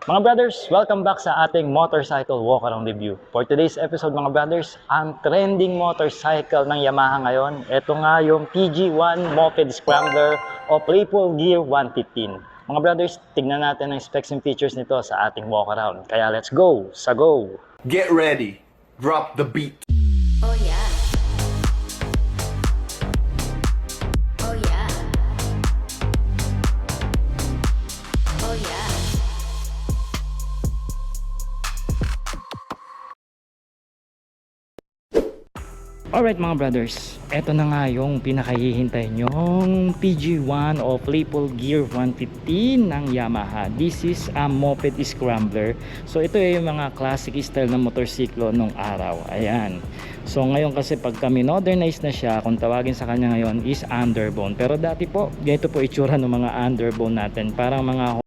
Mga brothers, welcome back sa ating motorcycle walk around review. For today's episode mga brothers, ang trending motorcycle ng Yamaha ngayon, ito nga yung TG1 Moped Scrambler o Triple Gear 115. Mga brothers, tignan natin ang specs and features nito sa ating walk around. Kaya let's go! Sa go! Get ready. Drop the beat. Oh yeah. Oh yeah. Oh yeah. Alright mga brothers, eto na nga yung pinakahihintay nyong PG1 o Triple Gear 115 ng Yamaha. This is a Moped Scrambler. So ito yung mga classic style na motorsiklo nung araw. Ayan. So ngayon kasi pag kami modernize na siya, kung tawagin sa kanya ngayon is underbone. Pero dati po, ganito po itsura ng mga underbone natin. Parang mga